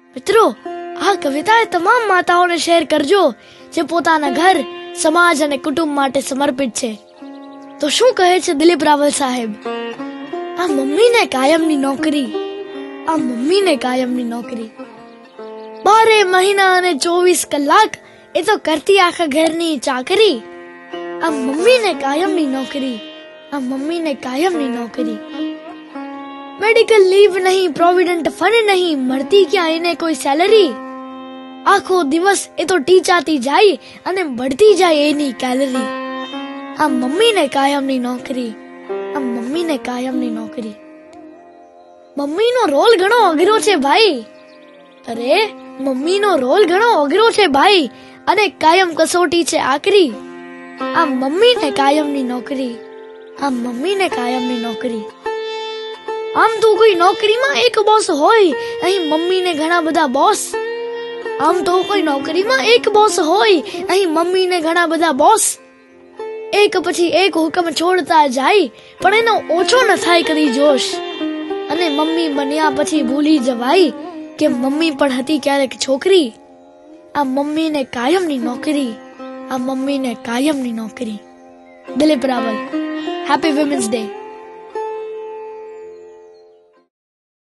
મિત્રો, આ કવિતા તમામ માતાઓને શેર કરજો જે પોતાના ઘર, સમાજ અને કુટુંબ માટે સમર્પિત છે. તો શું કહે છે દિલીપ રાવલ સાહેબ? આ મમ્મીને કાયમની નોકરી, આ મમ્મીને કાયમની નોકરી. 12 મહિના અને 24 કલાક એ તો કરતી આખા ઘરની ચાકરી. આ મમ્મીને કાયમની નોકરી, આ મમ્મીને કાયમની નોકરી. મેડિકલ લીવ નહીં, પ્રોવિડન્ટ ફંડ નહીં, મળતી ક્યાં એને કોઈ સેલરી. આખો દિવસ એ તો ટીચાતી જાય અને बढ़તી જાય એની કેલરી. આ મમ્મીને કાયમની નોકરી, આ મમ્મીને કાયમની નોકરી. મમ્મીનો રોલ ઘણો અઘરો છે ભાઈ. અરે, મમ્મીનો રોલ ઘણો અઘરો છે ભાઈ, અને કાયમ કસોટી છે આકરી. આ મમ્મીને કાયમની નોકરી, આ મમ્મીને કાયમની નોકરી. આમ તો કોઈ નોકરીમાં એક બોસ હોય, અહીં મમ્મીને ઘણા બધા બોસ. આમ તો કોઈ નોકરીમાં એક બોસ હોય, અહીં મમ્મીને ઘણા બધા બોસ. એક પછી એક હુકમ છોડતા જાય, પણ એનો ઓછો ન થાય કદી જોશ. અને મમ્મી બન્યા પછી ભૂલી જવાય કે મમ્મી પણ હતી ક્યારેક છોકરી. આ મમ્મીને કાયમની નોકરી, આ મમ્મીને કાયમની નોકરી. Dilip Raval. Happy women's day.